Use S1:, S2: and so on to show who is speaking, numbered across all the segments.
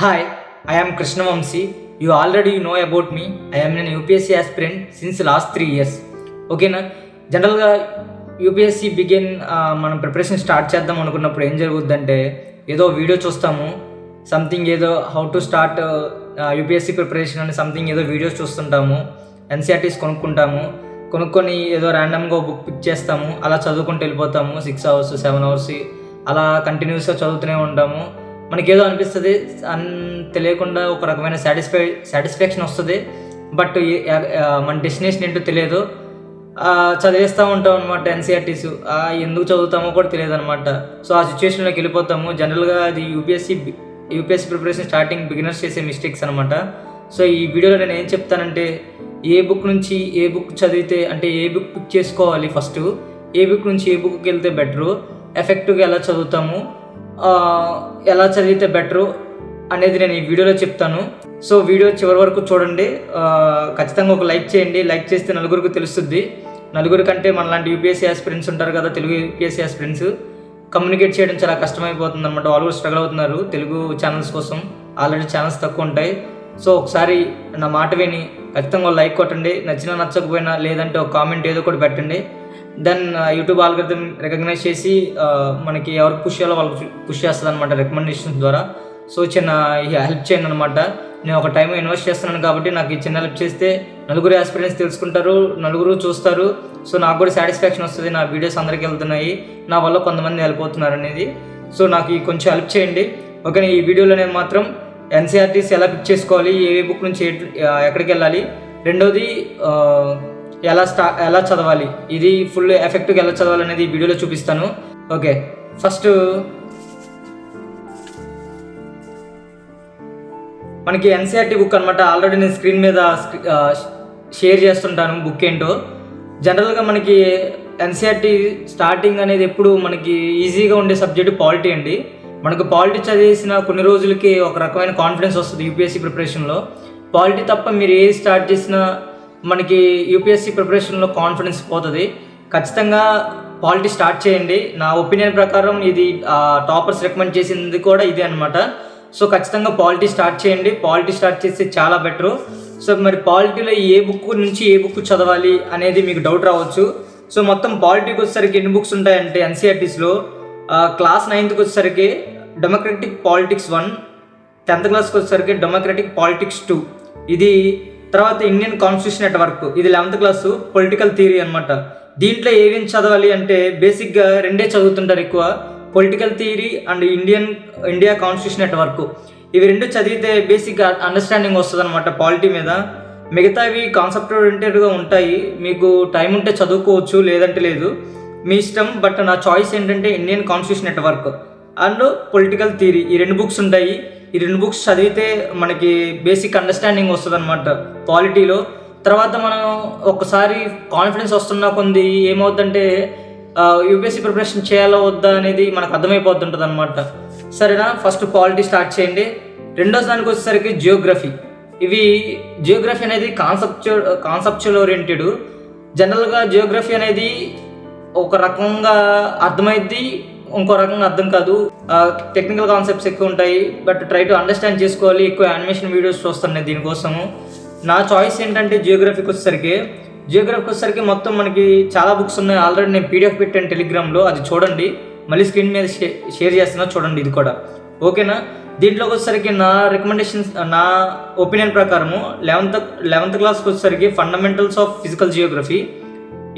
S1: Hi, I am Krishna Vamsi. You already know about me. I am an UPSC aspirant since last 3 years. ఓకేనా జనరల్గా UPSC మనం preparation start చేద్దాం అనుకున్నప్పుడు ఏం జరుగుద్దంటే ఏదో వీడియో చూస్తాము, సంథింగ్ ఏదో how to start UPSC preparation అని సంథింగ్ ఏదో వీడియోస్ చూస్తుంటాము, ఎన్సీఆర్టీస్ కొనుక్కొని ఏదో ర్యాండమ్గా బుక్ పిక్ చేస్తాము, అలా చదువుకుంటూ వెళ్ళిపోతాము. 6 hours 7 hours అలా కంటిన్యూస్గా చదువుతూనే ఉంటాము. మనకేదో అనిపిస్తుంది, తెలియకుండా ఒక రకమైన సాటిస్ఫాక్షన్ వస్తుంది. బట్ మన డెస్టినేషన్ ఏంటో తెలియదు, చదివేస్తూ ఉంటాం అనమాట. ఎన్సీఆర్టీస్ ఎందుకు చదువుతామో కూడా తెలియదు అనమాట. సో ఆ సిచ్యువేషన్లోకి వెళ్ళిపోతాము. జనరల్గా అది యూపీఎస్సీ ప్రిపరేషన్ స్టార్టింగ్ బిగినర్స్ చేసే మిస్టేక్స్ అనమాట. సో ఈ వీడియోలో నేను ఏం చెప్తానంటే, ఏ బుక్ నుంచి ఏ బుక్ చదివితే, అంటే ఏ బుక్ పిక్ చేసుకోవాలి, ఫస్ట్ ఏ బుక్ నుంచి ఏ బుక్కి వెళ్తే బెటరు, ఎఫెక్టివ్గా ఎలా చదువుతాము, ఎలా చదివితే బెటరు అనేది నేను ఈ వీడియోలో చెప్తాను. సో వీడియో చివరి వరకు చూడండి. ఖచ్చితంగా ఒక లైక్ చేయండి. లైక్ చేస్తే నలుగురికి తెలుస్తుంది. నలుగురి కంటే మనలాంటి యూపీఎస్సీ ఆస్పిరెంట్స్ ఉంటారు కదా, తెలుగు యూపీఎస్సీ ఆస్పిరెంట్స్, కమ్యూనికేట్ చేయడం చాలా కష్టమైపోతుంది అనమాట. వాళ్ళు కూడా స్ట్రగుల్ అవుతున్నారు తెలుగు ఛానల్స్ కోసం. ఆల్రెడీ ఛానల్స్ తక్కువ ఉంటాయి. సో ఒకసారి నా మాట విని ఖచ్చితంగా లైక్ కొట్టండి. నచ్చినా నచ్చకపోయినా, లేదంటే ఒక కామెంట్ ఏదో ఒకటి పెట్టండి. దెన్ యూట్యూబ్ ఆల్గరిథం రికగ్నైజ్ చేసి మనకి ఎవరికి పుష్ చేయాలో వాళ్ళకి పుష్ చేస్తుంది అనమాట, రికమెండేషన్స్ ద్వారా. సో చిన్న హెల్ప్ చేయండి అనమాట. నేను ఒక టైం ఇన్వెస్ట్ చేస్తున్నాను కాబట్టి నాకు ఈ చిన్న హెల్ప్ చేస్తే నలుగురు ఆస్పిరెంట్స్ తెలుసుకుంటారు, నలుగురు చూస్తారు. సో నాకు కూడా సాటిస్ఫాక్షన్ వస్తుంది, నా వీడియోస్ అందరికీ వెళ్తున్నాయి, నా వల్ల కొంతమంది హెల్ప్ అవుతున్నారు అనేది. సో నాకు కొంచెం హెల్ప్ చేయండి. ఓకే, ఈ వీడియోలో నేను మాత్రం ఎన్సీఆర్టీస్ ఎలా పిక్ చేసుకోవాలి, ఏ బుక్ నుంచి ఎక్కడికి వెళ్ళాలి, రెండోది ఎలా చదవాలి, ఇది ఫుల్ ఎఫెక్టివ్గా ఎలా చదవాలి అనేది ఈ వీడియోలో చూపిస్తాను. ఓకే, ఫస్ట్ మనకి ఎన్సీఆర్టీ బుక్ అనమాట. ఆల్రెడీ నేను స్క్రీన్ మీద షేర్ చేస్తుంటాను బుక్ ఏంటో. జనరల్గా మనకి ఎన్సీఆర్టీ స్టార్టింగ్ అనేది ఎప్పుడు మనకి ఈజీగా ఉండే సబ్జెక్టు పాలిటీ అండి. మనకు పాలిటీ చదివేసిన కొన్ని రోజులకి ఒక రకమైన కాన్ఫిడెన్స్ వస్తుంది యూపీఎస్సీ ప్రిపరేషన్లో. పాలిటీ తప్ప మీరు ఏది స్టార్ట్ చేసినా మనకి యూపీఎస్సీ ప్రిపరేషన్లో కాన్ఫిడెన్స్ పోతుంది. ఖచ్చితంగా పాలిటీ స్టార్ట్ చేయండి. నా ఒపీనియన్ ప్రకారం ఇది టాపర్స్ రికమెండ్ చేసింది కూడా ఇదే అనమాట. సో ఖచ్చితంగా పాలిటీ స్టార్ట్ చేయండి. పాలిటీ స్టార్ట్ చేస్తే చాలా బెటరు. సో మరి పాలిటీలో ఏ బుక్ నుంచి ఏ బుక్ చదవాలి అనేది మీకు డౌట్ రావచ్చు. సో మొత్తం పాలిటీకి వచ్చేసరికి ఎన్ని బుక్స్ ఉంటాయంటే ఎన్సీఆర్టీస్లో క్లాస్ 9th వచ్చేసరికి డెమోక్రటిక్ పాలిటిక్స్ 1, 10th క్లాస్కి వచ్చేసరికి డెమోక్రటిక్ పాలిటిక్స్ 2, ఇది తర్వాత ఇండియన్ కాన్స్టిట్యూషన్ ఎట్ వర్క్, ఇది 11th క్లాసు పొలిటికల్ థియరీ అనమాట. దీంట్లో ఏమేమి చదవాలి అంటే బేసిక్గా రెండే చదువుతుంటారు ఎక్కువ, political theory and India constitution at work. ఇవి రెండు చదివితే బేసిక్గా అండర్స్టాండింగ్ వస్తుంది అనమాట పాలిటీ మీద. మిగతావి కాన్సెప్ట్ ఓరియంటెడ్గా ఉంటాయి, మీకు టైం ఉంటే చదువుకోవచ్చు, లేదంటే లేదు, మీ ఇష్టం. బట్ నా చాయిస్ ఏంటంటే Indian constitution at work and political theory, ఈ 2 బుక్స్ ఉంటాయి. ఈ 2 బుక్స్ చదివితే మనకి బేసిక్ అండర్స్టాండింగ్ వస్తుంది అనమాట పాలిటీలో. తర్వాత మనం ఒకసారి కాన్ఫిడెన్స్ వస్తున్న కొంది ఏమవుతుందంటే యూపీఎస్సీ ప్రిపరేషన్ చేయాలా వద్దా అనేది మనకు అర్థమైపోతుంటుంది అనమాట. సరేనా, ఫస్ట్ పాలిటీ స్టార్ట్ చేయండి. రెండో దానికి వచ్చేసరికి జియోగ్రఫీ అనేది కాన్సెప్చువల్ ఓరియంటెడ్. జనరల్గా జియోగ్రఫీ అనేది ఒక రకంగా అర్థమైద్ది, ఇంకో రకంగా అర్థం కాదు. టెక్నికల్ కాన్సెప్ట్స్ ఎక్కువ ఉంటాయి, బట్ ట్రై టు అండర్స్టాండ్ చేసుకోవాలి. ఎక్కువ యానిమేషన్ వీడియోస్ చూస్తున్నాయి దీనికోసము. నా చాయిస్ ఏంటంటే జియోగ్రఫీకి వచ్చేసరికి మొత్తం మనకి చాలా బుక్స్ ఉన్నాయి. ఆల్రెడీ నేను పీడిఎఫ్ పెట్టాను టెలిగ్రామ్లో, అది చూడండి. మళ్ళీ స్క్రీన్ మీద షేర్ చేస్తున్నా, చూడండి ఇది కూడా. ఓకేనా, దీంట్లోకి వచ్చేసరికి నా రికమెండేషన్స్, నా ఒపీనియన్ ప్రకారము 11th క్లాస్కి వచ్చేసరికి fundamentals of physical Geography,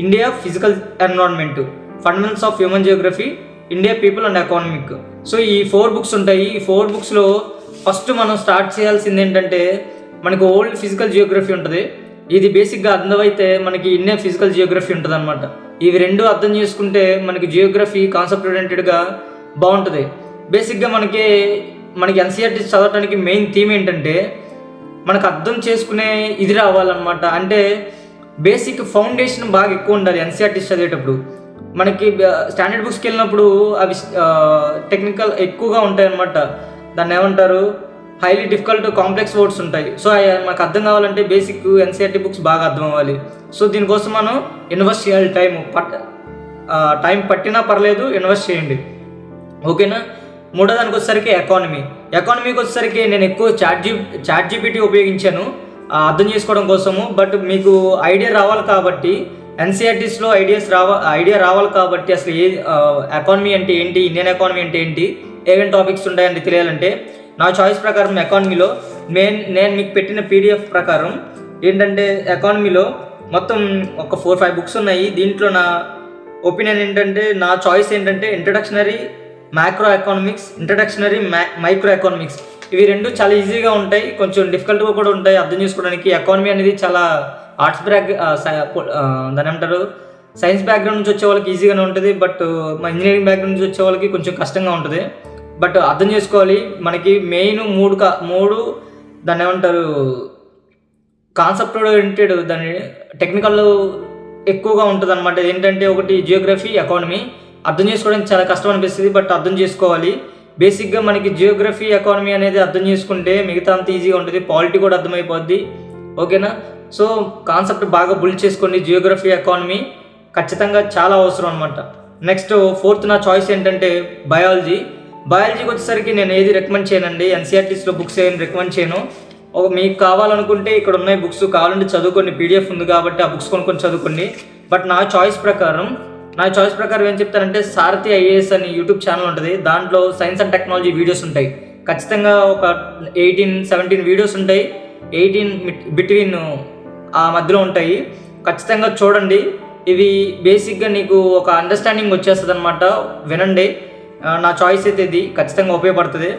S1: India physical environment, fundamentals of human Geography, India people and economic. So ఈ 4 బుక్స్ ఉంటాయి. ఈ 4 బుక్స్లో ఫస్ట్ మనం స్టార్ట్ చేయాల్సింది ఏంటంటే మనకు ఓల్డ్ ఫిజికల్ జియోగ్రఫీ ఉంటుంది. ఇది బేసిక్గా అర్థమైతే మనకి ఇండియన్ ఫిజికల్ జియోగ్రఫీ ఉంటుంది అనమాట. ఇవి 2 అర్థం చేసుకుంటే మనకి జియోగ్రఫీ కాన్సెప్ట్ ఓరియంటెడ్గా బాగుంటుంది. బేసిక్గా మనకి ఎన్సీఆర్టీ చదవడానికి మెయిన్ థీమ్ ఏంటంటే మనకు అర్థం చేసుకునే ఇది రావాలన్నమాట. అంటే బేసిక్ ఫౌండేషన్ బాగా ఎక్కువ ఉండాలి ఎన్సీఆర్టీ చదివేటప్పుడు. మనకి స్టాండర్డ్ బుక్స్కి వెళ్ళినప్పుడు అవి టెక్నికల్ ఎక్కువగా ఉంటాయి అన్నమాట. దాన్ని ఏమంటారు, హైలీ డిఫికల్ట్ కాంప్లెక్స్ వర్డ్స్ ఉంటాయి. సో మనకు అర్థం కావాలంటే బేసిక్ ఎన్సీఆర్టీ బుక్స్ బాగా అర్థం అవ్వాలి. సో దీనికోసం మనం ఇన్వెస్ట్ చేయాలి. టైం పట్టినా పర్లేదు, ఇన్వెస్ట్ చేయండి. ఓకేనా, మూడోదానికి వచ్చేసరికి ఎకానమీకి వచ్చేసరికి నేను ఎక్కువ చాట్ జీపీటీ ఉపయోగించాను అర్థం చేసుకోవడం కోసము. బట్ మీకు ఐడియా రావాలి కాబట్టి ఎన్సీఆర్టీస్లో ఐడియా రావాలి కాబట్టి అసలు ఎకానమీ అంటే ఏంటి, ఇండియన్ ఎకానమీ అంటే ఏంటి, ఏమేమి టాపిక్స్ ఉంటాయంటే తెలియాలంటే నా చాయిస్ ప్రకారం ఎకానమీలో నేను మీకు పెట్టిన పీడిఎఫ్ ప్రకారం ఏంటంటే ఎకానమీలో మొత్తం ఒక 4-5 బుక్స్ ఉన్నాయి. దీంట్లో నా ఒపీనియన్ ఏంటంటే, నా చాయిస్ ఏంటంటే ఇంట్రడక్షనరీ మైక్రో ఎకానమిక్స్. ఇవి రెండు చాలా ఈజీగా ఉంటాయి, కొంచెం డిఫికల్ట్గా కూడా ఉంటాయి అర్థం చేసుకోవడానికి. ఎకానమీ అనేది చాలా ఆర్ట్స్ దాని ఏమంటారు సైన్స్ బ్యాక్గ్రౌండ్ నుంచి వచ్చే వాళ్ళకి ఈజీగానే ఉంటుంది, బట్ మా ఇంజనీరింగ్ బ్యాక్గ్రౌండ్ నుంచి వచ్చే వాళ్ళకి కొంచెం కష్టంగా ఉంటుంది. బట్ అర్థం చేసుకోవాలి, మనకి మెయిన్ మూడు దాన్ని ఏమంటారు కాన్సెప్ట్ ఓరియంటెడ్, దాని టెక్నికల్ ఎక్కువగా ఉంటుంది అనమాట. ఏంటంటే ఒకటి జియోగ్రఫీ, ఎకానమీ. అర్థం చేసుకోవడానికి చాలా కష్టం అనిపిస్తుంది, బట్ అర్థం చేసుకోవాలి. బేసిక్గా మనకి జియోగ్రఫీ, ఎకానమీ అనేది అర్థం చేసుకుంటే మిగతా అంత ఈజీగా ఉంటుంది. పాలిటీ కూడా అర్థమైపోద్ది, ఓకేనా. సో కాన్సెప్ట్ బాగా బుల్డ్ చేసుకోండి. జియోగ్రఫీ, ఎకానమీ ఖచ్చితంగా చాలా అవసరం అనమాట. నెక్స్ట్ 4th నా చాయిస్ ఏంటంటే బయాలజీకి వచ్చేసరికి నేను ఏది రికమెండ్ చేయనండి. ఎన్సీఆర్టీస్లో బుక్స్ ఏం రికమెండ్ చేయను. మీకు కావాలనుకుంటే ఇక్కడ ఉన్నాయి బుక్స్, కావాలంటే చదువుకోండి, పీడిఎఫ్ ఉంది కాబట్టి ఆ బుక్స్ కొనుక్కొని చదువుకోండి. బట్ నా చాయిస్ ప్రకారం ఏం చెప్తానంటే, సారథి ఐఏఎస్ అని యూట్యూబ్ ఛానల్ ఉంటుంది. దాంట్లో సైన్స్ అండ్ టెక్నాలజీ వీడియోస్ ఉంటాయి. ఖచ్చితంగా ఒక 18-17 వీడియోస్ ఉంటాయి. 18 బిట్వీన్ ఆ మధ్యలో ఉంటాయి. ఖచ్చితంగా చూడండి. ఇవి బేసిక్గా నీకు ఒక అండర్స్టాండింగ్ వచ్చేస్తుంది అనమాట. వినండి. నా చాయిస్ అయితే ఇది ఖచ్చితంగా ఉపయోగపడుతుంది.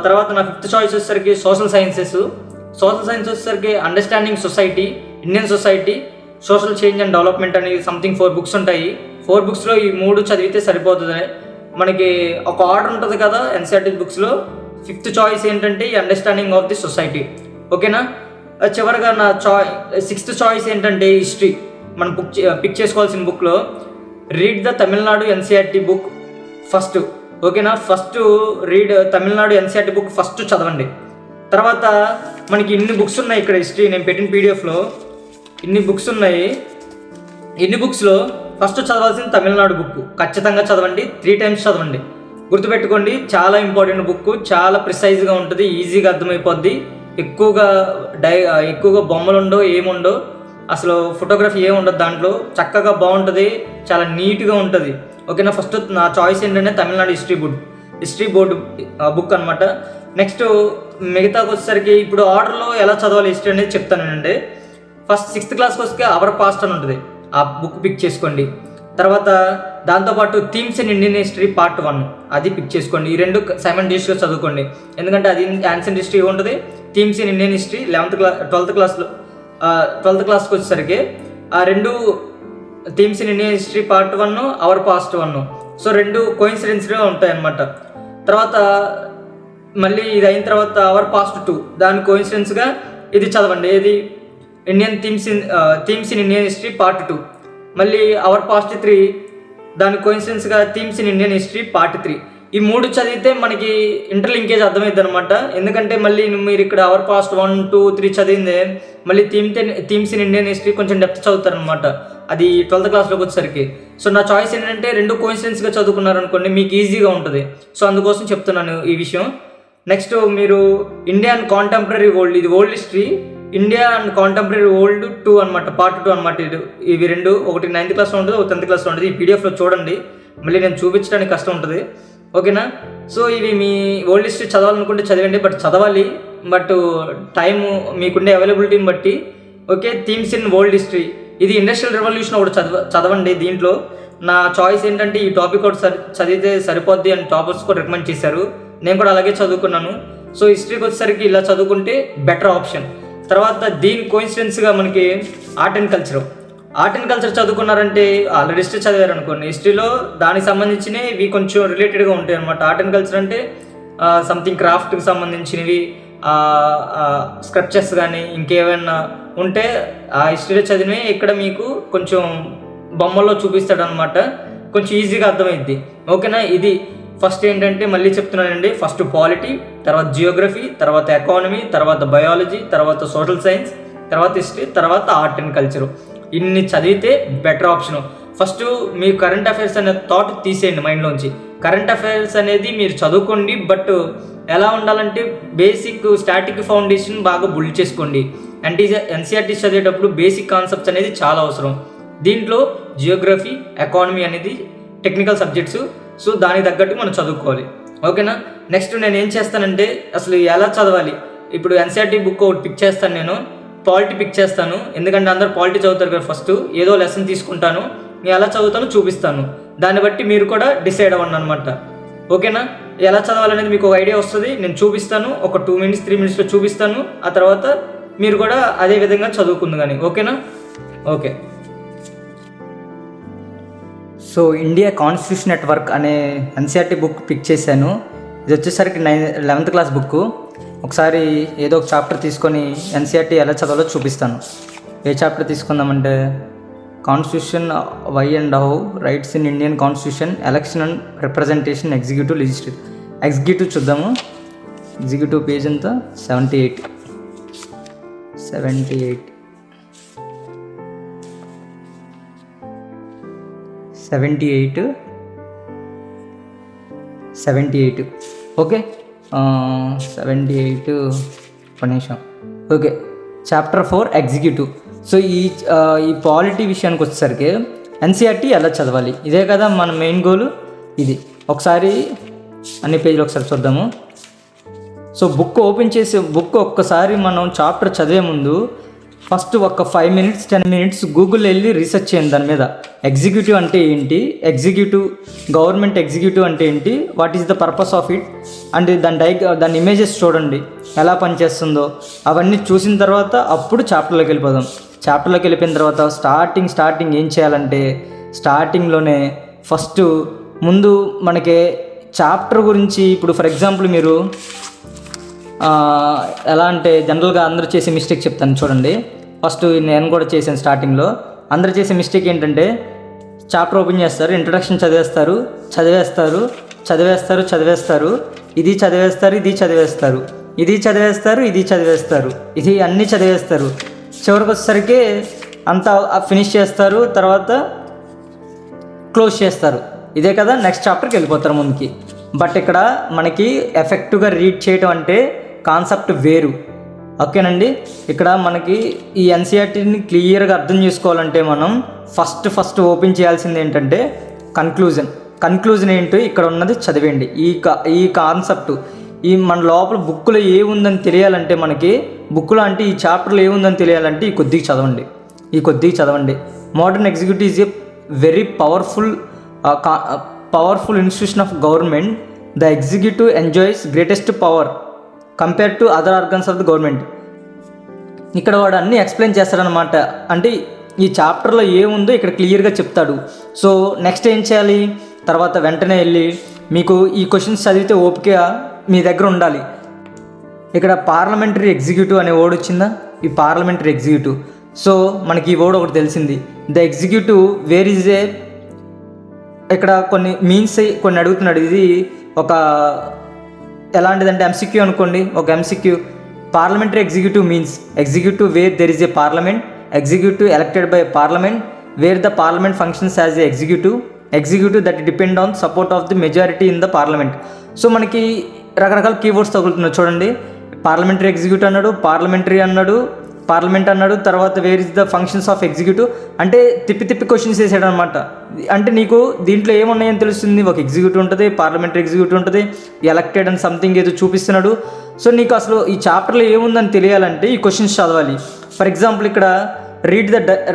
S1: తర్వాత నా 5th చాయిస్ వచ్చేసరికి సోషల్ సైన్స్ వచ్చేసరికి understanding society, Indian society, social change and development అని సంథింగ్ 4 బుక్స్ ఉంటాయి. 4 బుక్స్లో ఈ 3 చదివితే సరిపోతుంది. మనకి ఒక ఆర్డర్ ఉంటుంది కదా ఎన్సీఆర్టీ బుక్స్లో. 5th చాయిస్ ఏంటంటే ఈ అండర్స్టాండింగ్ ఆఫ్ ది సొసైటీ, ఓకేనా. చివరిగా నా 6th చాయిస్ ఏంటంటే హిస్టరీ. మనం పిక్ చేసుకోవాల్సిన బుక్లో read the Tamil Nadu NCERT book first, ఓకేనా. First read Tamil Nadu NCERT book first చదవండి. తర్వాత మనకి ఇన్ని బుక్స్ ఉన్నాయి ఇక్కడ హిస్టరీ, నేను పెట్టిన పీడిఎఫ్లో ఇన్ని బుక్స్ ఉన్నాయి. ఇన్ని బుక్స్లో ఫస్ట్ చదవాల్సిన తమిళనాడు బుక్ ఖచ్చితంగా చదవండి. 3 times చదవండి. గుర్తుపెట్టుకోండి, చాలా ఇంపార్టెంట్ బుక్, చాలా ప్రిసైజ్గా ఉంటుంది, ఈజీగా అర్థమైపోద్ది. ఎక్కువగా బొమ్మలు ఉండవు, ఏముండవు, అసలు ఫోటోగ్రఫీ ఏముండదు దాంట్లో. చక్కగా బాగుంటుంది, చాలా నీట్గా ఉంటుంది, ఓకేనా. ఫస్ట్ నా చాయిస్ ఏంటంటే తమిళనాడు హిస్టరీ బోర్డు బుక్ అనమాట. నెక్స్ట్ మిగతాకి వచ్చేసరికి ఇప్పుడు ఆర్డర్లో ఎలా చదవాలి హిస్టరీ అనేది చెప్తానండి. ఫస్ట్ 6th క్లాస్కి వస్తే అవర్ పాస్ట్ అని ఉంటుంది, ఆ బుక్ పిక్ చేసుకోండి. తర్వాత దాంతోపాటు themes in Indian history part 1 అది పిక్ చేసుకోండి. ఈ 2 సైమల్టేనియస్గా చదువుకోండి, ఎందుకంటే అది యాన్షియంట్ హిస్టరీ ఉంటుంది. Themes in Indian history 12th క్లాస్కి వచ్చేసరికి ఆ 2 themes in Indian history part 1, our past 1. So 2 కోయిన్సిడెన్స్గా ఉంటాయి అన్నమాట. తర్వాత మళ్ళీ ఇది అయిన తర్వాత అవర్ పాస్ట్ 2 దాని కోయిన్సిడెన్స్గా ఇది చదవండి. ఇది Indian themes in Indian history part 2. మళ్ళీ అవర్ పాస్ట్ 3 దాని కోయిన్సిడెన్స్గా themes in Indian history part 3. ఈ 3 చదివితే మనకి ఇంటర్లింకేజ్ అర్థమైంది అనమాట. ఎందుకంటే మళ్ళీ మీరు ఇక్కడ అవర్ పాస్ట్ 1, 2, 3 చదివిందే మళ్ళీ థీమ్స్ ఇన్ ఇండియన్ హిస్టరీ కొంచెం డెప్త్ చదువుతారనమాట, అది 12th క్లాస్లోకి వచ్చేసరికి. సో నా చాయిస్ ఏంటంటే 2 కోయిన్సిడెన్స్గా చదువుకున్నారనుకోండి మీకు ఈజీగా ఉంటుంది. సో అందుకోసం చెప్తున్నాను ఈ విషయం. నెక్స్ట్ మీరు ఇండియా అండ్ కాంటెంపరీ వరల్డ్, ఇది world history. India and contemporary world 2 అనమాట, పార్ట్ 2 అనమాట. ఇవి 2, ఒకటి 9th క్లాస్లో ఉంటుంది, ఒక 10th క్లాస్లో ఉంటుంది. ఈ పీడిఎఫ్లో చూడండి, మళ్ళీ నేను చూపించడానికి కష్టం ఉంటుంది, ఓకేనా. సో ఇవి మీ వరల్డ్ హిస్టరీ చదవాలనుకుంటే చదవండి, బట్ చదవాలి, బట్ టైం మీకుండే అవైలబిలిటీని బట్టి, okay. Themes in world history ఇది ఇండస్ట్రియల్ రెవల్యూషన్ ఒకటి చదవండి. దీంట్లో నా చాయిస్ ఏంటంటే ఈ టాపిక్ ఒకటి చదివితే సరిపోద్ది అని టాపర్స్ కూడా రికమెండ్ చేశారు, నేను కూడా అలాగే చదువుకున్నాను. సో హిస్టరీకి వచ్చేసరికి ఇలా చదువుకుంటే బెటర్ ఆప్షన్. తర్వాత దీని కోయిన్సిడెన్స్గా మనకి ఆర్ట్ అండ్ కల్చర్ చదువుకున్నారంటే ఆల్రెడీ హిస్టరీ చదివారు అనుకోండి, హిస్టరీలో దానికి సంబంధించినవి ఇవి కొంచెం రిలేటెడ్గా ఉంటాయి అనమాట. ఆర్ట్ అండ్ కల్చర్ అంటే సంథింగ్ క్రాఫ్ట్కి సంబంధించినవి, స్క్రప్చర్స్ కానీ ఇంకేమైనా ఉంటే ఆ హిస్టరీలో చదివినవి ఇక్కడ మీకు కొంచెం బొమ్మల్లో చూపిస్తాడు అనమాట, కొంచెం ఈజీగా అర్థమైద్ది, ఓకేనా. ఇది ఫస్ట్ ఏంటంటే మళ్ళీ చెప్తున్నానండి, ఫస్ట్ పాలిటీ, తర్వాత జియోగ్రఫీ, తర్వాత ఎకానమీ, తర్వాత బయాలజీ, తర్వాత సోషల్ సైన్స్, తర్వాత హిస్టరీ, తర్వాత ఆర్ట్ అండ్ కల్చర్. ఇన్ని చదివితే బెటర్ ఆప్షన్. ఫస్ట్ మీ కరెంట్ అఫైర్స్ అనే థాట్ తీసేయండి మైండ్లోంచి. కరెంట్ అఫైర్స్ అనేది మీరు చదువుకోండి, బట్ ఎలా ఉండాలంటే బేసిక్ స్టాటిక్ ఫౌండేషన్ బాగా బిల్డ్ చేసుకోండి. ఎన్సీఆర్టీ చదివేటప్పుడు బేసిక్ కాన్సెప్ట్స్ అనేది చాలా అవసరం. దీంట్లో జియోగ్రఫీ, ఎకానమీ అనేది టెక్నికల్ సబ్జెక్ట్స్. సో దానికి తగ్గట్టు మనం చదువుకోవాలి, ఓకేనా. నెక్స్ట్ నేను ఏం చేస్తానంటే అసలు ఎలా చదవాలి, ఇప్పుడు ఎన్సీఆర్టీ బుక్ ఒకటి పిక్ చేస్తాను, నేను పాలిటీ పిక్ చేస్తాను, ఎందుకంటే అందరూ పాలిటీ చదువుతారు కదా. ఫస్ట్ ఏదో లెసన్ తీసుకుంటాను, నేను ఎలా చదువుతానో చూపిస్తాను, దాన్ని బట్టి మీరు కూడా డిసైడ్ అవ్వండి అనమాట, ఓకేనా. ఎలా చదవాలనేది మీకు ఒక ఐడియా వస్తుంది, నేను చూపిస్తాను, ఒక 2 minutes 3 minutesలో చూపిస్తాను. ఆ తర్వాత మీరు కూడా అదే విధంగా చదువుకుంది కానీ, ఓకేనా. Okay, so India constitution network అనే ఎన్సీఆర్టీ బుక్ పిక్ చేశాను. ఇది వచ్చేసరికి 11th క్లాస్ బుక్. ఒకసారి ఏదో ఒక చాప్టర్ తీసుకొని ఎన్సీఆర్టీ ఎలా చదవాలో చూపిస్తాను. ఏ చాప్టర్ తీసుకుందామంటే constitution, why and how, rights in Indian constitution, election and representation, executive, legislative. Executive చూద్దాము. ఎగ్జిక్యూటివ్ పేజ్ అంతా 78 ఓకే. 78 ఒక నిమిషం. Okay, chapter 4 executive. సో ఈ పాలిటీ విషయానికి వచ్చేసరికి ఎన్సీఆర్టీ ఎలా చదవాలి, ఇదే కదా మన మెయిన్ గోల్. ఇది ఒకసారి అన్ని పేజీలు ఒకసారి చూద్దాము. సో బుక్ ఓపెన్ చేసి ఒక్కసారి మనం చాప్టర్ చదివే ముందు ఫస్ట్ ఒక 5 minutes 10 minutes గూగుల్లో వెళ్ళి రీసెర్చ్ చేయండి దాని మీద. ఎగ్జిక్యూటివ్ అంటే ఏంటి, గవర్నమెంట్ ఎగ్జిక్యూటివ్ అంటే ఏంటి, what is the purpose of it, and దాని ఇమేజెస్ చూడండి ఎలా పనిచేస్తుందో. అవన్నీ చూసిన తర్వాత అప్పుడు చాప్టర్లోకి వెళ్ళిపోదాం. చాప్టర్లోకి వెళ్ళిపోయిన తర్వాత స్టార్టింగ్ ఏం చేయాలంటే స్టార్టింగ్లోనే ఫస్ట్ ముందు మనకి చాప్టర్ గురించి, ఇప్పుడు ఫర్ ఎగ్జాంపుల్ మీరు ఎలా అంటే జనరల్గా అందరూ చేసే మిస్టేక్ చెప్తాను చూడండి. ఫస్ట్ నేను కూడా చేశాను స్టార్టింగ్లో. అందరూ చేసే మిస్టేక్ ఏంటంటే చాప్టర్ ఓపెన్ చేస్తారు, ఇంట్రడక్షన్ చదివేస్తారు, ఇది అన్నీ చదివేస్తారు. చివరికి వచ్చేసరికి అంతా ఫినిష్ చేస్తారు, తర్వాత క్లోజ్ చేస్తారు. ఇదే కదా, నెక్స్ట్ చాప్టర్కి వెళ్ళిపోతారు ముందుకి. బట్ ఇక్కడ మనకి ఎఫెక్టివ్గా రీడ్ చేయటం అంటే కాన్సెప్ట్ వేరు, ఓకేనండి. ఇక్కడ మనకి ఈ ఎన్సీఆర్టీని క్లియర్గా అర్థం చేసుకోవాలంటే మనం ఫస్ట్ ఓపెన్ చేయాల్సింది ఏంటంటే కన్క్లూజన్ ఏంటో ఇక్కడ ఉన్నది చదివేయండి. ఈ కాన్సెప్ట్ మన లోపల బుక్లో ఏముందని తెలియాలంటే, మనకి బుక్లో అంటే ఈ చాప్టర్లో ఏముందని తెలియాలంటే ఈ కొద్దిగా చదవండి. Modern executive is a very powerful institution of government. The executive enjoys greatest power compare to other organs of the government. ఇక్కడ వాడు అన్నీ ఎక్స్ప్లెయిన్ చేస్తాడనమాట. అంటే ఈ చాప్టర్లో ఏముందో ఇక్కడ క్లియర్గా చెప్తాడు. సో నెక్స్ట్ ఏం చేయాలి, తర్వాత వెంటనే వెళ్ళి మీకు ఈ క్వశ్చన్స్ చదివితే ఓపిక మీ దగ్గర ఉండాలి. ఇక్కడ పార్లమెంటరీ ఎగ్జిక్యూటివ్ అనే వర్డ్ వచ్చిందా, ఈ పార్లమెంటరీ ఎగ్జిక్యూటివ్. సో మనకి ఈ వర్డ్ ఒకటి తెలిసింది, the executive where is a. ఇక్కడ కొన్ని అడుగుతున్నాడు. ఇది ఒక ఎలాంటిదంటే ఎంసీక్యూ అనుకోండి, ఒక MCQ. Parliamentary executive means executive where there is a parliament, executive elected by parliament, wear the parliament functions as a executive that depend on support of the majority in the parliament. So మనకి రకరకాల keywords తగులుతున్నాయి చూడండి. Parliamentary executive అన్నాడు, parliament అన్నాడు, తర్వాత where is the functions of executive. అంటే తిప్పి questions వేసాడు అనమాట. అంటే నీకు దీంట్లో ఏమున్నాయని తెలుస్తుంది, ఒక ఎగ్జిక్యూటివ్ ఉంటుంది, పార్లమెంటరీ ఎగ్జిక్యూటివ్ ఉంటుంది, ఎలక్టెడ్ అండ్ సంథింగ్ ఏదో చూపిస్తున్నాడు. సో నీకు అసలు ఈ చాప్టర్లో ఏముందని తెలియాలంటే ఈ క్వశ్చన్స్ చదవాలి. ఫర్ ఎగ్జాంపుల్ ఇక్కడ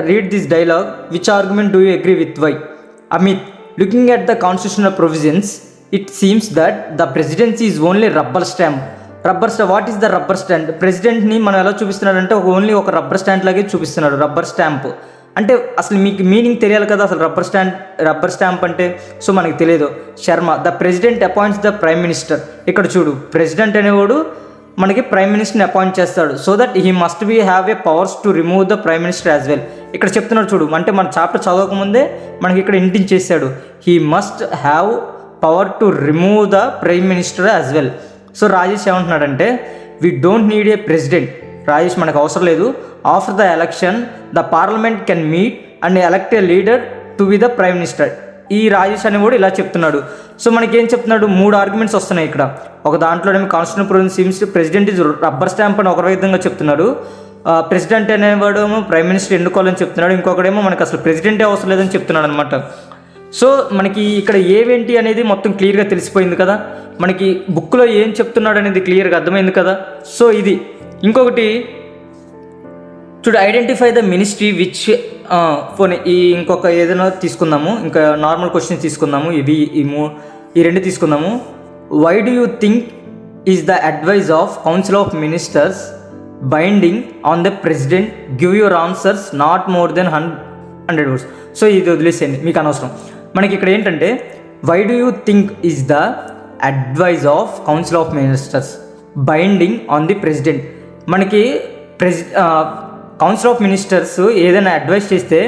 S1: read this dialogue, which argument do you agree with why. Amit, looking at the constitutional provisions it seems that the presidency is only rubber stamp. What is the rubber stamp? ప్రెసిడెంట్ని మనం ఎలా చూపిస్తున్నాడంటే only ఒక rubber stamp లాగే చూపిస్తున్నాడు. Rubber stamp అంటే అసలు మీకు మీనింగ్ తెలియాలి కదా, అసలు రబ్బర్ స్టాంప్ అంటే. సో మనకి తెలియదు. Sharma, the president appoints the prime minister. ఇక్కడ చూడు, ప్రెసిడెంట్ అనేవాడు మనకి ప్రైమ్ మినిస్టర్ని అపాయింట్ చేస్తాడు. So that he must be have a powers to remove the prime minister as well. ఇక్కడ చెప్తున్నాడు చూడు, అంటే మన చాప్టర్ చదవకముందే మనకి ఇక్కడ ఇంటింగ్ చేశాడు, he must have power to remove the prime minister as well. So Rajesh ఏమంటున్నాడంటే, we don't need a president. Rajesh మనకు అవసరం లేదు. After the election the parliament can meet and elect a leader to be the prime minister. ఈ రాజేష్ అనేవాడు ఇలా చెప్తున్నాడు. So మనకేం చెప్తున్నాడు, 3 ఆర్గ్యుమెంట్స్ వస్తున్నాయి ఇక్కడ. ఒక దాంట్లోనేమో constitution provision seems president is rubber stamp అని ఒక విధంగా చెప్తున్నాడు. ప్రెసిడెంట్ అనేవాడేమో ప్రైమ్ మినిస్టర్ ఎన్నుకోవాలని చెప్తున్నాడు. ఇంకొకడేమో మనకు అసలు ప్రెసిడెంటే అవసరం లేదని చెప్తున్నాడు అనమాట. సో మనకి ఇక్కడ ఏవేంటి అనేది మొత్తం క్లియర్గా తెలిసిపోయింది కదా, మనకి బుక్లో ఏం చెప్తున్నాడు అనేది క్లియర్గా అర్థమైంది కదా. సో ఇది ఇంకొకటి చూడు, ఐడెంటిఫై ద మినిస్ట్రీ విచ్ పోనీ ఇంకొక ఏదైనా తీసుకుందాము, ఇంకా నార్మల్ క్వశ్చన్స్ తీసుకుందాము. ఈ రెండు తీసుకుందాము. Why do you think is the advice of council of ministers binding on the president, give your answers not more than 100 words. So ఇది వదిలేసేయండి, మీకు అనవసరం. మనకి ఇక్కడ ఏంటంటే why do you think is the advice of council of ministers binding on the president. మనకి council of ministers ఏదైనా advice చేస్తే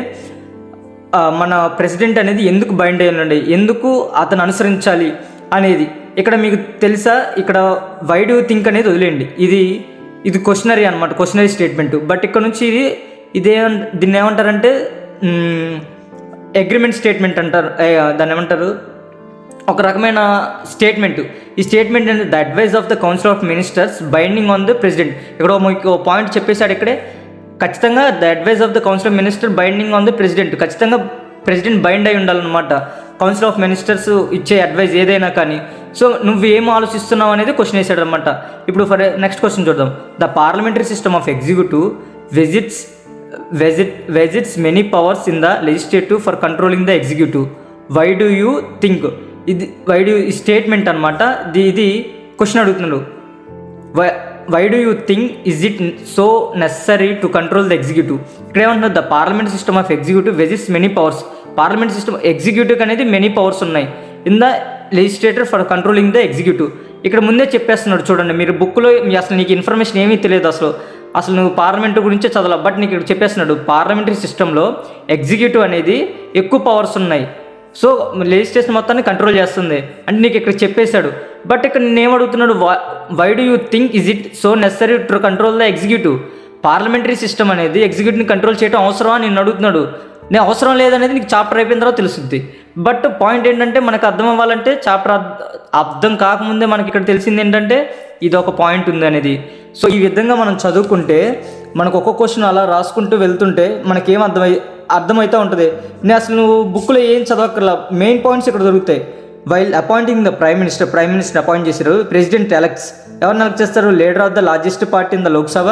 S1: మన ప్రెసిడెంట్ అనేది ఎందుకు బైండ్ అయ్యి ఉండండి, ఎందుకు అతను అనుసరించాలి అనేది ఇక్కడ మీకు తెలుసా. ఇక్కడ వై డూ యూ థింక్ అనేది వదిలేయండి, ఇది క్వశ్చనరీ అనమాట, క్వశ్చనరీ స్టేట్మెంట్. బట్ ఇక్కడ నుంచి దీన్ని ఏమంటారంటే అగ్రిమెంట్ స్టేట్మెంట్ అంటారు. దాన్ని ఏమంటారు, ఒక రకమైన స్టేట్మెంట్. ఈ స్టేట్మెంట్ అంటే the advice of the council of ministers binding on the president. ఇక్కడ ఒక పాయింట్ చెప్పేశాడు ఇక్కడే, ఖచ్చితంగా the advice of the council of minister binding on the president. ఖచ్చితంగా ప్రెసిడెంట్ బైండ్ అయి ఉండాలన్నమాట కౌన్సిల్ ఆఫ్ మినిస్టర్స్ ఇచ్చే అడ్వైజ్ ఏదైనా కానీ. సో నువ్వు ఏం ఆలోచిస్తున్నావు అనేది క్వశ్చన్ వేసాడు అనమాట. ఇప్పుడు నెక్స్ట్ క్వశ్చన్ చూద్దాం. The parliamentary system of executive vests many powers in the legislative for controlling the executive. Why do you think, ఈ స్టేట్మెంట్ అనమాట. ఇది క్వశ్చన్ అడుగుతున్నాడు. Why do you think is it so necessary to control the executive. ఇక్కడ ఏమంటున్నారు, the parliament system of executive vests many powers. Parliament system executive అనేది many powers ఉన్నాయి in the legislator for controlling the executive. ఇక్కడ ముందే చెప్పేస్తున్నాడు చూడండి, మీరు బుక్లో అసలు నీకు ఇన్ఫర్మేషన్ ఏమీ తెలియదు, అసలు నువ్వు పార్లమెంట్ గురించే చదవాలి. బట్ నీకు ఇక్కడ చెప్పేస్తున్నాడు పార్లమెంటరీ సిస్టంలో ఎగ్జిక్యూటివ్ అనేది ఎక్కువ పవర్స్ ఉన్నాయి. సో లెజిస్లేషన్ మొత్తాన్ని కంట్రోల్ చేస్తుంది అంటే నీకు ఇక్కడ చెప్పేశాడు. బట్ ఇక్కడ నేను ఏమడుగుతున్నాడు, why do you think is it so necessary to control the executive. Parliamentary system అనేది ఎగ్జిక్యూటివ్ని కంట్రోల్ చేయడం అవసరమా అని నేను అడుగుతున్నాడు. నేను అవసరం లేదనేది నీకు చాప్టర్ అయిపోయిన తర్వాత తెలుస్తుంది. బట్ పాయింట్ ఏంటంటే మనకు అర్థం అవ్వాలంటే చాప్టర్ అర్థం కాకముందే మనకి ఇక్కడ తెలిసింది ఏంటంటే ఇది ఒక పాయింట్ ఉంది అనేది. సో ఈ విధంగా మనం చదువుకుంటే మనకు ఒక్కొక్క క్వశ్చన్ అలా రాసుకుంటూ వెళ్తుంటే మనకేం అర్థమవుతూ ఉంటుంది. నేను అసలు నువ్వు బుక్లో ఏం చదవక్కర్లా, మెయిన్ పాయింట్స్ ఇక్కడ దొరుకుతాయి. While appointing the prime minister appoint చేశారు. ప్రెసిడెంట్ ఎలక్ట్స్, ఎవరిని ఎలక్ట్ చేస్తారు, leader of the largest party in the Lok Sabha,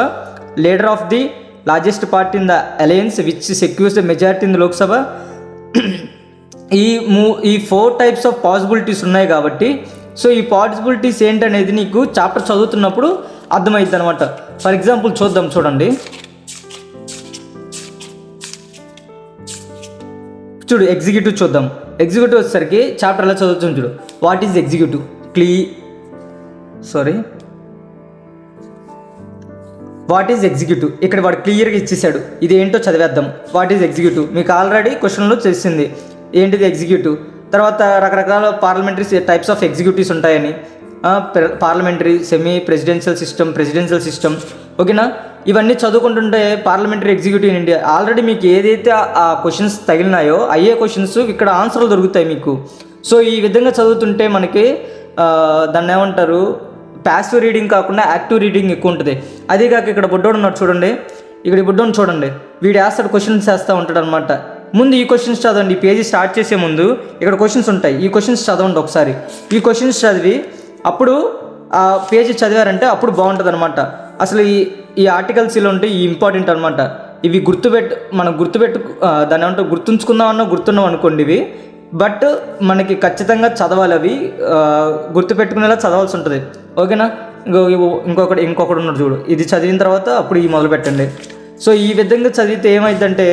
S1: leader of the largest party in the alliance which secures the majority in the Lok Sabha. ఈ 4 types of possibilities ఉన్నాయి కాబట్టి so ఈ possibilities ఏంటనేది నీకు chapter చదువుతున్నప్పుడు అర్థమవుతుంది అనమాట. ఫర్ ఎగ్జాంపుల్ చూడండి, చూడు ఎగ్జిక్యూటివ్ చూద్దాం. ఎగ్జిక్యూటివ్ వచ్చేసరికి చాప్టర్ ఎలా చదువుతుంది చూడు. What is executive, what is executive ఇక్కడ వాడు క్లియర్గా ఇచ్చేసాడు. ఇది ఏంటో చదివేద్దాం. వాట్ ఈజ్ ఎగ్జిక్యూటివ్ మీకు ఆల్రెడీ క్వశ్చన్లో తెలిసింది ఏంటిది ఎగ్జిక్యూటివ్. తర్వాత రకరకాల పార్లమెంటరీ టైప్స్ ఆఫ్ ఎగ్జిక్యూటివ్స్ ఉంటాయని, పార్లమెంటరీ, సెమీ ప్రెసిడెన్షియల్ సిస్టమ్ ఓకేనా. ఇవన్నీ చదువుకుంటుంటే parliamentary executive in India already మీకు ఏదైతే ఆ క్వశ్చన్స్ తగిలినాయో అయ్యే క్వశ్చన్స్ ఇక్కడ ఆన్సర్లు దొరుకుతాయి మీకు. సో ఈ విధంగా చదువుతుంటే మనకి దాన్ని ఏమంటారు, ప్యాసివ్ రీడింగ్ కాకుండా యాక్టివ్ రీడింగ్ ఎక్కువ ఉంటుంది. అదే కాక ఇక్కడ బుడ్డోడు ఉన్నాడు చూడండి, ఇక్కడ ఈ బుడ్డోని చూడండి, వీడు వేస్తాడు క్వశ్చన్స్ వేస్తూ ఉంటాడు అనమాట. ముందు ఈ క్వశ్చన్స్ చదవండి, ఈ పేజీ స్టార్ట్ చేసే ముందు ఇక్కడ క్వశ్చన్స్ ఉంటాయి, ఈ క్వశ్చన్స్ చదవండి ఒకసారి. ఈ క్వశ్చన్స్ చదివి అప్పుడు ఆ పేజీ చదివారంటే అప్పుడు బాగుంటుంది అనమాట. అసలు ఈ ఆర్టికల్స్ ఇలా ఉంటాయి, ఈ ఇంపార్టెంట్ అనమాట. ఇవి మనం దాన్ని ఏమంటే గుర్తున్నాం అనుకోండి ఇవి. బట్ మనకి ఖచ్చితంగా చదవాలి, అవి గుర్తుపెట్టుకునేలా చదవాల్సి ఉంటుంది ఓకేనా. ఇంకొకటి ఉన్నాడు చూడు, ఇది చదివిన తర్వాత అప్పుడు ఈ మొదలు పెట్టండి. సో ఈ విధంగా చదివితే ఏమైందంటే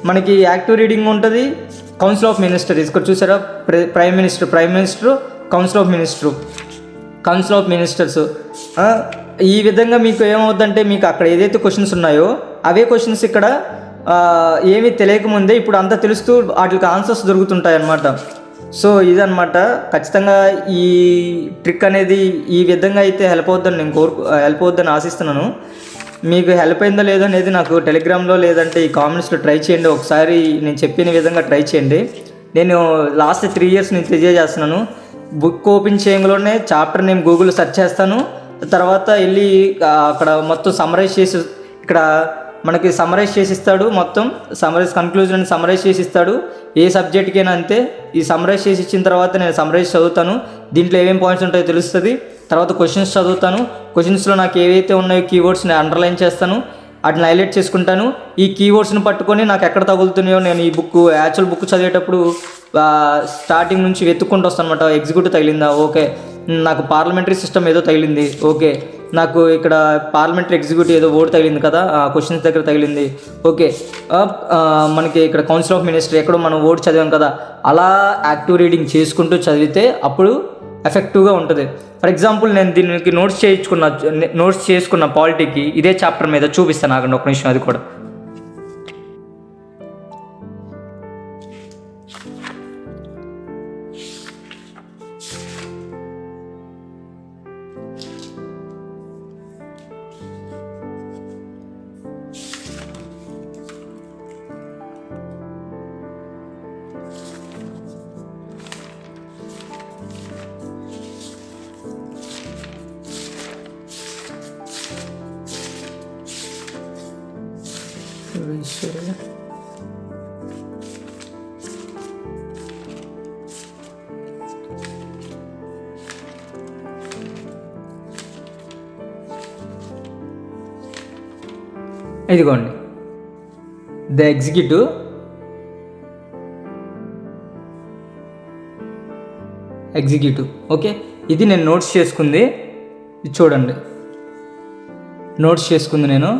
S1: మనకి యాక్టివ్ రీడింగ్ ఉంటుంది. కౌన్సిల్ ఆఫ్ మినిస్టర్ ఇక్కడ చూసారా, prime minister, council of ministers. ఈ విధంగా మీకు ఏమవుద్దంటే మీకు అక్కడ ఏదైతే క్వశ్చన్స్ ఉన్నాయో అవే క్వశ్చన్స్ ఇక్కడ ఏమీ తెలియకముందే ఇప్పుడు అంతా తెలుస్తూ వాటికి ఆన్సర్స్ దొరుకుతుంటాయి అన్నమాట. సో ఇదన్నమాట. ఖచ్చితంగా ఈ ట్రిక్ అనేది ఈ విధంగా అయితే హెల్ప్ అవుద్దని ఆశిస్తున్నాను. మీకు హెల్ప్ అయిందో లేదో అనేది నాకు టెలిగ్రామ్లో లేదంటే ఈ కామెంట్స్లో ట్రై చేయండి. ఒకసారి నేను చెప్పిన విధంగా ట్రై చేయండి. నేను లాస్ట్ 3 years నుంచి తెలియజేస్తున్నాను. బుక్ ఓపెన్ చేయడంలోనే చాప్టర్ నేమ్ గూగుల్ సెర్చ్ చేస్తాను, తర్వాత వెళ్ళి అక్కడ మొత్తం సమరైజ్ చేసి ఇక్కడ మనకి సమరైజ్ చేసి ఇస్తాడు. మొత్తం కన్క్లూజన్ సమరైజ్ చేసి ఇస్తాడు. ఏ సబ్జెక్ట్కైనా అంతే. ఈ సమరైజ్ చేసి ఇచ్చిన తర్వాత నేను సమరైజ్ చదువుతాను. దీంట్లో ఏమేమి పాయింట్స్ ఉంటాయో తెలుస్తుంది. తర్వాత క్వశ్చన్స్ చదువుతాను. క్వశ్చన్స్లో నాకు ఏవైతే ఉన్నాయో కీవర్డ్స్ నేను అండర్లైన్ చేస్తాను, వాటిని హైలైట్ చేసుకుంటాను. ఈ కీవర్డ్స్ని పట్టుకొని నాకు ఎక్కడ తగులుతున్నాయో నేను ఈ యాక్చువల్ బుక్ చదివేటప్పుడు స్టార్టింగ్ నుంచి వెతుక్కుంటూ వస్తాను అనమాట. ఎగ్జిక్యూటివ్ తగిలిందా, ఓకే. నాకు పార్లమెంటరీ సిస్టమ్ ఏదో తగిలింది, ఓకే. నాకు ఇక్కడ పార్లమెంటరీ ఎగ్జిక్యూటివ్ ఏదో ఓటు తగిలింది కదా, క్వశ్చన్స్ దగ్గర తగిలింది, ఓకే. మనకి ఇక్కడ కౌన్సిల్ ఆఫ్ మినిస్టర్ ఎక్కడో మనం ఓటు చదివాం కదా, అలా యాక్టివ్ రీడింగ్ చేసుకుంటూ చదివితే అప్పుడు ఎఫెక్టివ్గా ఉంటుంది. ఫర్ ఎగ్జాంపుల్ నేను దీనికి నోట్స్ చేసుకున్న పాలిటీకి ఇదే చాప్టర్ మీద చూపిస్తాను. ఆగండి ఒక నిమిషం, అది కూడా. ఇదిగోండి, ద ఎగ్జిక్యూటివ్ ఓకే. ఇది నేను నోట్స్ చేసుకుంది, ఇది చూడండి. నోట్స్ చేసుకుంది నేను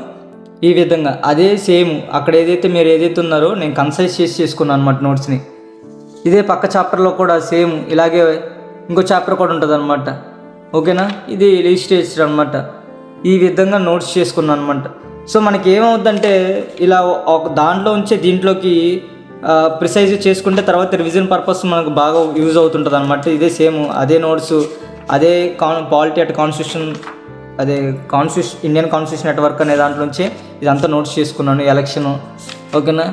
S1: ఈ విధంగా. అదే సేమ్ అక్కడ మీరు ఏదైతే ఉన్నారో నేను కన్సైజ్ చేసి చేసుకున్నాను అనమాట నోట్స్ని. ఇదే పక్క చాప్టర్లో కూడా సేమ్ ఇలాగే ఇంకో చాప్టర్ కూడా ఉంటుంది అనమాట, ఓకేనా. ఇది లిస్టేషన్ అనమాట. ఈ విధంగా నోట్స్ చేసుకున్నాను అనమాట. సో మనకి ఏమవుద్దంటే ఇలా ఒక దాంట్లో ఉంచే దీంట్లోకి ప్రిసైజ్ చేసుకుంటే తర్వాత రివిజన్ పర్పస్ మనకు బాగా యూజ్ అవుతుంటుంది అనమాట. ఇదే సేమ్ అదే నోట్స్, అదే polity at constitution, Indian constitution network అనే దాంట్లోంచి ఇదంతా నోట్స్ చేసుకున్నాను. ఎలక్షన్, ఓకేనా.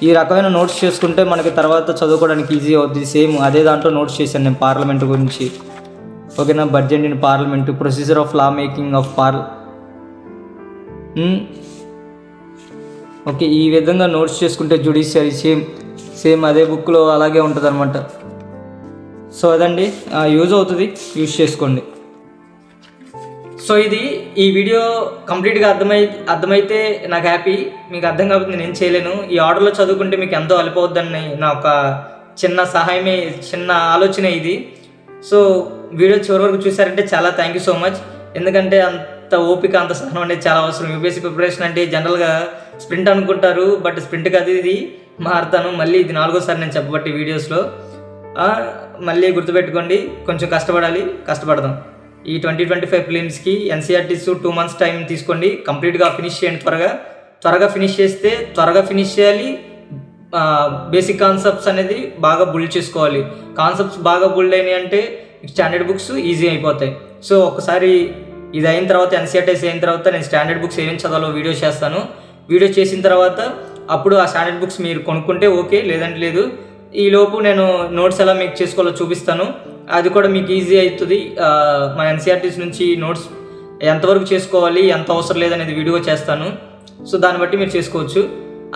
S1: ఈ రకమైన నోట్స్ చేసుకుంటే మనకి తర్వాత చదువుకోవడానికి ఈజీ అవుతుంది. సేమ్ అదే దాంట్లో నోట్స్ చేశాను నేను పార్లమెంట్ గురించి, ఓకేనా. Budget in parliament, procedure of law making of okay. ఈ విధంగా నోట్స్ చేసుకుంటే జ్యుడిషియరీ సేమ్ అదే బుక్లో అలాగే ఉంటుంది అనమాట. సో అదండి, యూజ్ అవుతుంది, యూజ్ చేసుకోండి. సో ఈ వీడియో కంప్లీట్గా అర్థమైతే నాకు హ్యాపీ. మీకు అర్థం కాకపోతే నేను ఏం చేయలేను. ఈ ఆర్డర్లో చదువుకుంటే మీకు ఎంతో అలిపోవద్దని నా ఒక చిన్న ఆలోచన ఇది. సో వీడియో చివరి వరకు చూసారంటే చాలా థ్యాంక్ యూ సో మచ్. ఎందుకంటే అంత ఓపిక, అంత సహనం అనేది చాలా అవసరం. యూపీఎస్సీ ప్రిపరేషన్ అంటే జనరల్గా స్ప్రింట్ అనుకుంటారు, బట్ స్ప్రింట్ కాదు, ఇది మారుతాను. మళ్ళీ ఇది 4వ సారి నేను చెప్పబట్టి వీడియోస్లో. మళ్ళీ గుర్తుపెట్టుకోండి, కొంచెం కష్టపడదాం. ఈ 2025 ప్రిలిమ్స్కి ఎన్సీఆర్టీస్ 2 months టైం తీసుకోండి, కంప్లీట్గా ఫినిష్ చేయండి. త్వరగా ఫినిష్ చేస్తే త్వరగా ఫినిష్ చేయాలి. బేసిక్ కాన్సెప్ట్స్ అనేది బాగా బుల్డ్ చేసుకోవాలి. కాన్సెప్ట్స్ బాగా బుల్డ్ అయినాయి అంటే స్టాండర్డ్ బుక్స్ ఈజీ అయిపోతాయి. సో ఒకసారి ఇది అయిన తర్వాత, ఎన్సీఆర్టీస్ అయిన తర్వాత నేను స్టాండర్డ్ బుక్స్ ఏమేమి చదవాలో వీడియో చేస్తాను. వీడియో చేసిన తర్వాత అప్పుడు ఆ స్టాండర్డ్ బుక్స్ మీరు కొనుక్కుంటే ఓకే, లేదంటే లేదు. ఈలోపు నేను నోట్స్ ఎలా మేక్ చేసుకోవాలో చూపిస్తాను. అది కూడా మీకు ఈజీ అవుతుంది. మన ఎన్సీఆర్టీస్ నుంచి నోట్స్ ఎంతవరకు చేసుకోవాలి, ఎంత అవసరం లేదనేది వీడియో చేస్తాను. సో దాన్ని బట్టి మీరు చేసుకోవచ్చు.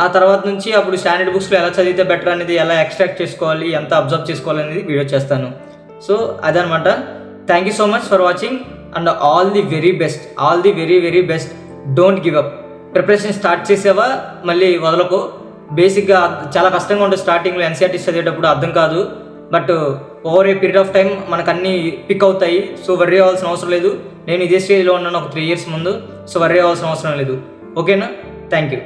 S1: ఆ తర్వాత నుంచి అప్పుడు స్టాండర్డ్ బుక్స్లో ఎలా చదివితే బెటర్ అనేది, ఎలా ఎక్స్ట్రాక్ట్ చేసుకోవాలి, ఎంత అబ్జర్వ్ చేసుకోవాలి అనేది వీడియో చేస్తాను. సో అదనమాట. Thank you so much for watching and all the very best. Don't give up. Preparation start చేసావా మళ్ళీ వదలకు. బేసిక్గా చాలా కష్టంగా ఉంటుంది స్టార్టింగ్లో ఎన్సీఆర్టీస్ చదివేటప్పుడు, అర్థం కాదు. But over a period of time మనకు అన్నీ పిక్ అవుతాయి. సో వర్రీ అవ్వాల్సిన అవసరం లేదు. నేను ఇదే స్టేజ్లో ఉన్నాను ఒక 3 years ముందు. సో వర్రీ అవ్వాల్సిన అవసరం లేదు, ఓకేనా. Thank you.